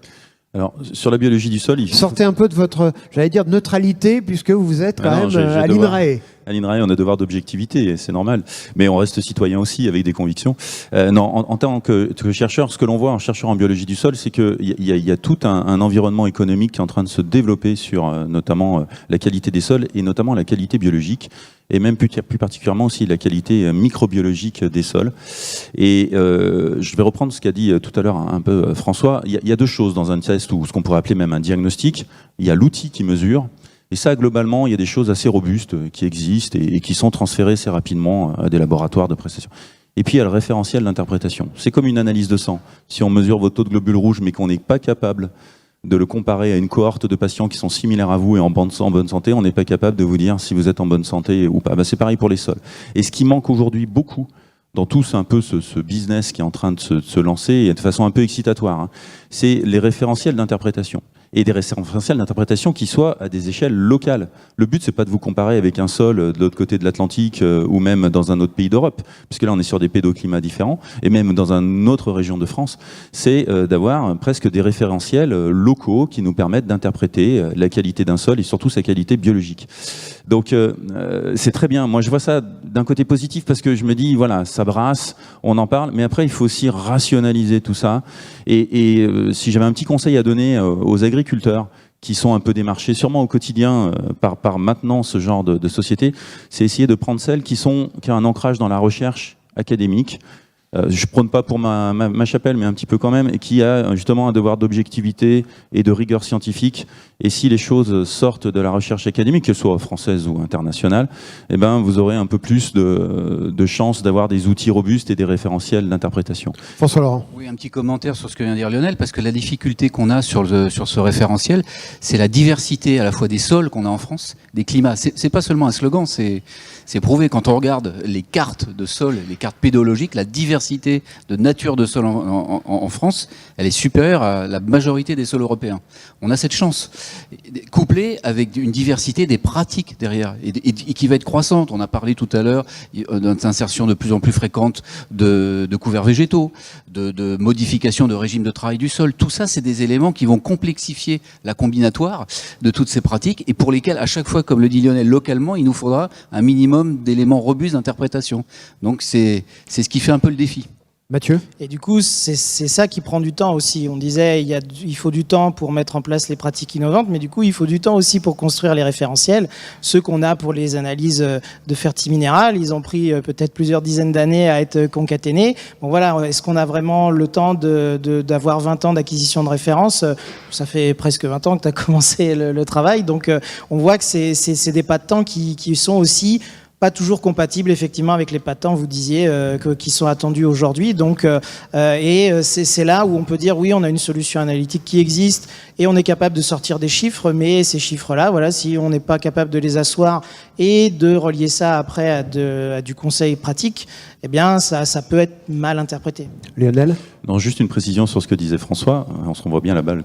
Alors, sur la biologie du sol, sortez un peu de votre, j'allais dire, de neutralité, puisque vous êtes quand même à l'INRAE. À l'INRAE, on a devoir d'objectivité, c'est normal. Mais on reste citoyen aussi, avec des convictions. En tant que chercheur, ce que l'on voit en chercheur en biologie du sol, c'est qu'il y a tout un environnement économique qui est en train de se développer sur notamment la qualité des sols, et notamment la qualité biologique, et même plus particulièrement aussi la qualité microbiologique des sols. Et je vais reprendre ce qu'a dit tout à l'heure un peu François. Il y a deux choses dans un test, ou ce qu'on pourrait appeler même un diagnostic. Il y a l'outil qui mesure. Et ça, globalement, il y a des choses assez robustes qui existent et qui sont transférées assez rapidement à des laboratoires de prestation. Et puis, il y a le référentiel d'interprétation. C'est comme une analyse de sang. Si on mesure votre taux de globules rouges, mais qu'on n'est pas capable de le comparer à une cohorte de patients qui sont similaires à vous et en bonne santé, on n'est pas capable de vous dire si vous êtes en bonne santé ou pas. C'est pareil pour les sols. Et ce qui manque aujourd'hui beaucoup dans tout un peu ce business qui est en train de se lancer, et de façon un peu excitatoire, c'est les référentiels d'interprétation. Et des référentiels d'interprétation qui soient à des échelles locales. Le but, c'est pas de vous comparer avec un sol de l'autre côté de l'Atlantique ou même dans un autre pays d'Europe, puisque là, on est sur des pédoclimats différents, et même dans une autre région de France. C'est d'avoir presque des référentiels locaux qui nous permettent d'interpréter la qualité d'un sol et surtout sa qualité biologique. Donc, c'est très bien. Moi, je vois ça d'un côté positif parce que je me dis, voilà, ça brasse, on en parle, mais après, il faut aussi rationaliser tout ça. Et si j'avais un petit conseil à donner aux agriculteurs qui sont un peu démarchés, sûrement au quotidien par maintenant ce genre de société, c'est essayer de prendre celles qui ont un ancrage dans la recherche académique. Je prône pas pour ma chapelle, mais un petit peu quand même, et qui a justement un devoir d'objectivité et de rigueur scientifique. Et si les choses sortent de la recherche académique, qu'elles soient françaises ou internationales, eh ben, vous aurez un peu plus de chances d'avoir des outils robustes et des référentiels d'interprétation. François Laurent. Oui, un petit commentaire sur ce que vient de dire Lionel, parce que la difficulté qu'on a sur ce référentiel, c'est la diversité à la fois des sols qu'on a en France, des climats. C'est pas seulement un slogan, c'est prouvé quand on regarde les cartes de sol, les cartes pédologiques, la diversité de nature de sol en France, elle est supérieure à la majorité des sols européens. On a cette chance, couplée avec une diversité des pratiques derrière, et qui va être croissante. On a parlé tout à l'heure d'insertion de plus en plus fréquente de couverts végétaux, de modification de régime de travail du sol. Tout ça, c'est des éléments qui vont complexifier la combinatoire de toutes ces pratiques, et pour lesquels, à chaque fois, comme le dit Lionel, localement, il nous faudra un minimum d'éléments robustes d'interprétation. Donc c'est ce qui fait un peu le défi. Mathieu. Et du coup, c'est ça qui prend du temps aussi. On disait il faut du temps pour mettre en place les pratiques innovantes, mais du coup, il faut du temps aussi pour construire les référentiels. Ceux qu'on a pour les analyses de fertiminéral, ils ont pris peut-être plusieurs dizaines d'années à être concaténés. Bon voilà, est-ce qu'on a vraiment le temps d'avoir 20 ans d'acquisition de références? Ça fait presque 20 ans que tu as commencé le travail, donc on voit que c'est des pas de temps qui sont aussi pas toujours compatibles effectivement avec les patents, vous disiez, qui sont attendus aujourd'hui. Donc, c'est là où on peut dire oui, on a une solution analytique qui existe et on est capable de sortir des chiffres, mais ces chiffres-là, voilà, si on n'est pas capable de les asseoir et de relier ça après à du conseil pratique, eh bien, ça peut être mal interprété. Lionel. Non, juste une précision sur ce que disait François, on se renvoie bien la balle,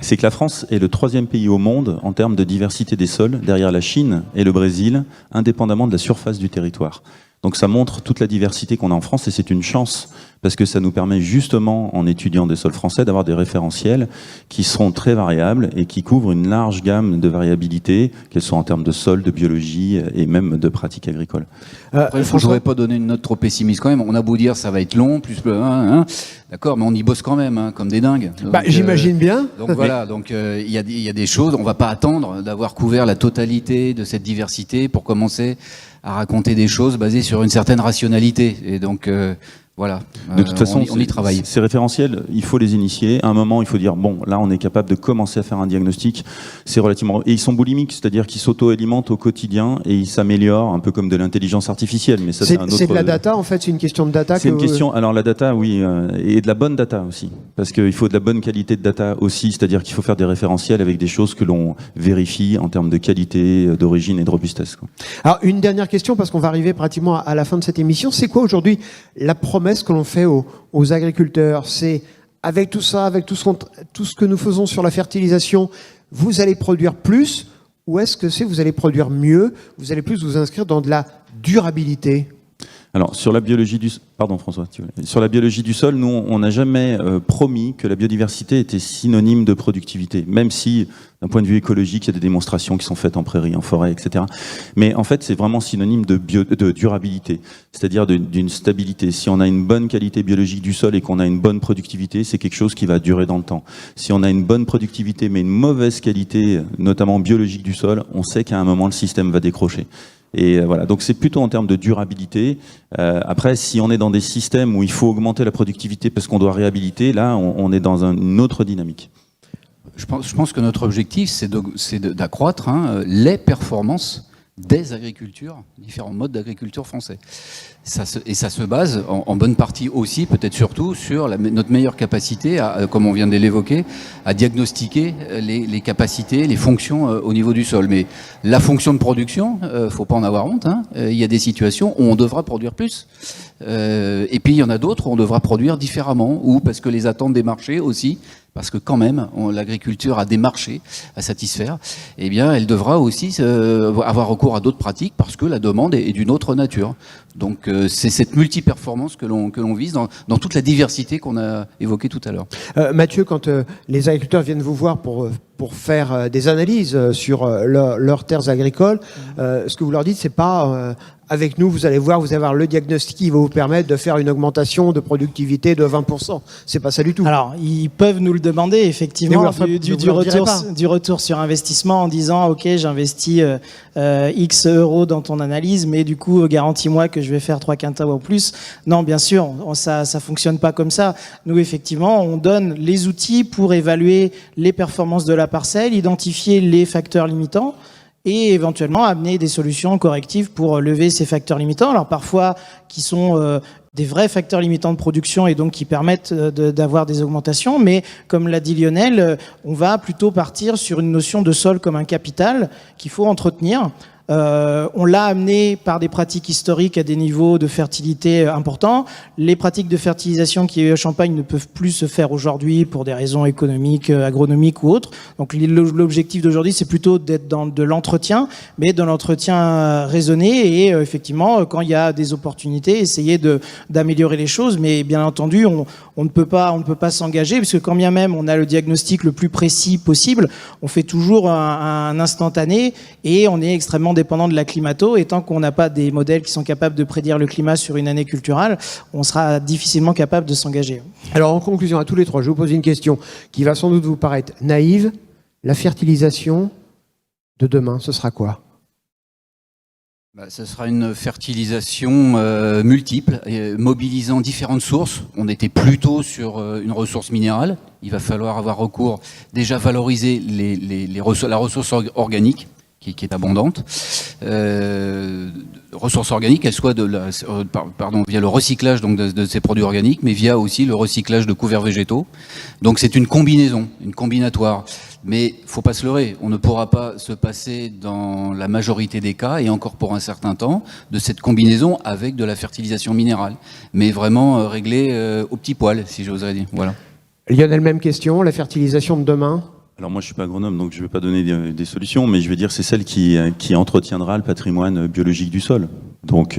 c'est que la France est le 3e pays au monde en termes de diversité des sols, derrière la Chine et le Brésil, indépendamment de la surface du territoire. Donc ça montre toute la diversité qu'on a en France, et c'est une chance, parce que ça nous permet justement, en étudiant des sols français, d'avoir des référentiels qui seront très variables et qui couvrent une large gamme de variabilités, qu'elles soient en termes de sol, de biologie et même de pratiques agricoles. Après, je ne voudrais pas donner une note trop pessimiste quand même. On a beau dire ça va être long, plus d'accord, mais on y bosse quand même, comme des dingues. Donc, j'imagine bien. Donc voilà, donc il y a des choses. On va pas attendre d'avoir couvert la totalité de cette diversité pour commencer à raconter des choses basées sur une certaine rationalité. Et donc voilà. De toute façon, on y travaille. Ces référentiels, il faut les initier. À un moment, il faut dire bon, là, on est capable de commencer à faire un diagnostic. C'est relativement, et ils sont boulimiques, c'est-à-dire qu'ils s'auto-alimentent au quotidien et ils s'améliorent, un peu comme de l'intelligence artificielle. Mais ça, c'est un autre. C'est de la data, en fait. C'est une question de data. C'est une question. Alors la data, oui, et de la bonne data aussi, parce qu'il faut de la bonne qualité de data aussi. C'est-à-dire qu'il faut faire des référentiels avec des choses que l'on vérifie en termes de qualité, d'origine et de robustesse, quoi. Alors une dernière question, parce qu'on va arriver pratiquement à la fin de cette émission. C'est quoi aujourd'hui la promesse que l'on fait aux agriculteurs? C'est avec tout ça, avec tout ce que nous faisons sur la fertilisation, vous allez produire plus, ou est-ce que vous allez produire mieux, vous allez plus vous inscrire dans de la durabilité? Alors, sur la biologie du... Pardon François, sur la biologie du sol, nous, on n'a jamais promis que la biodiversité était synonyme de productivité, même si, d'un point de vue écologique, il y a des démonstrations qui sont faites en prairie, en forêt, etc. Mais en fait, c'est vraiment synonyme de durabilité, c'est-à-dire d'une stabilité. Si on a une bonne qualité biologique du sol et qu'on a une bonne productivité, c'est quelque chose qui va durer dans le temps. Si on a une bonne productivité mais une mauvaise qualité, notamment biologique du sol, on sait qu'à un moment, le système va décrocher. Et voilà, donc c'est plutôt en termes de durabilité. Après, si on est dans des systèmes où il faut augmenter la productivité parce qu'on doit réhabiliter, là, on est dans une autre dynamique. Je pense que notre objectif, c'est d'accroître les performances des agricultures, différents modes d'agriculture français. Ça se base en bonne partie aussi, peut-être surtout, sur notre meilleure capacité, comme on vient de l'évoquer, à diagnostiquer les capacités, les fonctions au niveau du sol. Mais la fonction de production, faut pas en avoir honte, hein. Il y a des situations où on devra produire plus. Et puis il y en a d'autres où on devra produire différemment, ou parce que les attentes des marchés aussi, parce que quand même, l'agriculture a des marchés à satisfaire, eh bien, elle devra aussi avoir recours à d'autres pratiques parce que la demande est d'une autre nature. Donc, c'est cette multi-performance que l'on vise dans toute la diversité qu'on a évoquée tout à l'heure. Mathieu, quand les agriculteurs viennent vous voir pour faire des analyses sur leurs terres agricoles, ce que vous leur dites, c'est pas avec nous, vous allez voir, vous allez avoir le diagnostic qui va vous permettre de faire une augmentation de productivité de 20%. C'est pas ça du tout. Alors, ils peuvent nous le demander, effectivement, du retour sur investissement en disant, OK, j'investis X euros dans ton analyse, mais du coup, garantis-moi que je vais faire 3 quintals ou plus. Non, bien sûr, ça fonctionne pas comme ça. Nous, effectivement, on donne les outils pour évaluer les performances de la parcelle, identifier les facteurs limitants, et éventuellement amener des solutions correctives pour lever ces facteurs limitants. Alors parfois qui sont des vrais facteurs limitants de production et donc qui permettent d'avoir des augmentations, mais comme l'a dit Lionel, on va plutôt partir sur une notion de sol comme un capital qu'il faut entretenir. On l'a amené par des pratiques historiques à des niveaux de fertilité importants. Les pratiques de fertilisation qui à Champagne ne peuvent plus se faire aujourd'hui pour des raisons économiques, agronomiques ou autres. Donc l'objectif d'aujourd'hui, c'est plutôt d'être dans de l'entretien, mais de l'entretien raisonné et effectivement, quand il y a des opportunités, essayer d'améliorer les choses. Mais bien entendu, on ne peut pas s'engager, parce que quand bien même on a le diagnostic le plus précis possible, on fait toujours un instantané et on est extrêmement dépendant de la climato, et tant qu'on n'a pas des modèles qui sont capables de prédire le climat sur une année culturale, on sera difficilement capable de s'engager. Alors en conclusion, à tous les trois, je vous pose une question qui va sans doute vous paraître naïve. La fertilisation de demain, ce sera quoi ? Ce sera une fertilisation multiple, mobilisant différentes sources. On était plutôt sur une ressource minérale. Il va falloir avoir recours, déjà valoriser la ressource organique, qui est abondante. Ressources organiques, elles soient via le recyclage donc de ces produits organiques, mais via aussi le recyclage de couverts végétaux. Donc c'est une combinaison, une combinatoire. Mais faut pas se leurrer, on ne pourra pas se passer dans la majorité des cas, et encore pour un certain temps, de cette combinaison avec de la fertilisation minérale. Mais vraiment réglée au petit poil, si j'oserais dire. Voilà. Lionel, même question, la fertilisation de demain ? Alors moi je suis pas agronome, donc je vais pas donner des solutions, mais je vais dire c'est celle qui entretiendra le patrimoine biologique du sol. Donc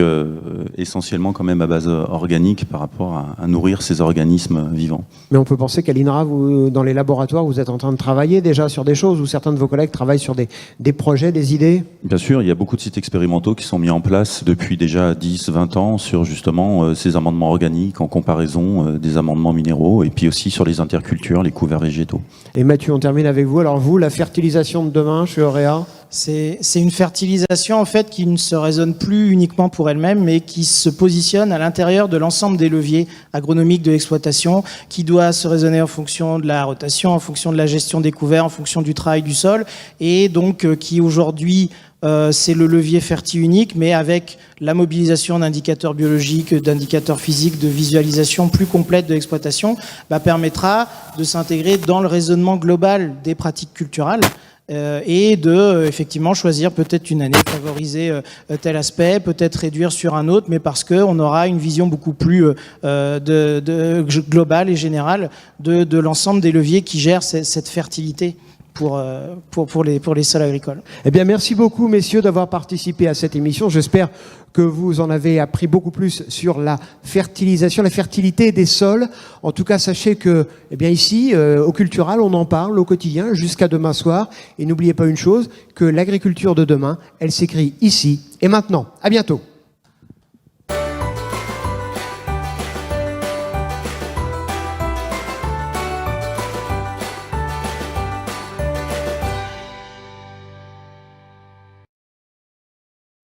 essentiellement quand même à base organique par rapport à nourrir ces organismes vivants. Mais on peut penser qu'à l'INRA, vous, dans les laboratoires, vous êtes en train de travailler déjà sur des choses, ou certains de vos collègues travaillent sur des projets, des idées ? Bien sûr, il y a beaucoup de sites expérimentaux qui sont mis en place depuis déjà 10-20 ans sur justement ces amendements organiques en comparaison des amendements minéraux, et puis aussi sur les intercultures, les couverts végétaux. Et Mathieu, on termine avec vous. Alors vous, la fertilisation de demain chez Auréa ? C'est une fertilisation en fait qui ne se raisonne plus uniquement pour elle-même, mais qui se positionne à l'intérieur de l'ensemble des leviers agronomiques de l'exploitation, qui doit se raisonner en fonction de la rotation, en fonction de la gestion des couverts, en fonction du travail du sol, et donc qui aujourd'hui c'est le levier ferti unique, mais avec la mobilisation d'indicateurs biologiques, d'indicateurs physiques, de visualisation plus complète de l'exploitation, permettra de s'intégrer dans le raisonnement global des pratiques culturales. Et de effectivement choisir peut-être une année, favoriser tel aspect, peut-être réduire sur un autre, mais parce qu'on aura une vision beaucoup plus globale et générale de l'ensemble des leviers qui gèrent cette fertilité pour les sols agricoles. Eh bien, merci beaucoup, messieurs, d'avoir participé à cette émission. J'espère que vous en avez appris beaucoup plus sur la fertilisation, la fertilité des sols. En tout cas, sachez que, eh bien, ici, au Cultural, on en parle au quotidien jusqu'à demain soir. Et n'oubliez pas une chose, que l'agriculture de demain, elle s'écrit ici et maintenant. À bientôt.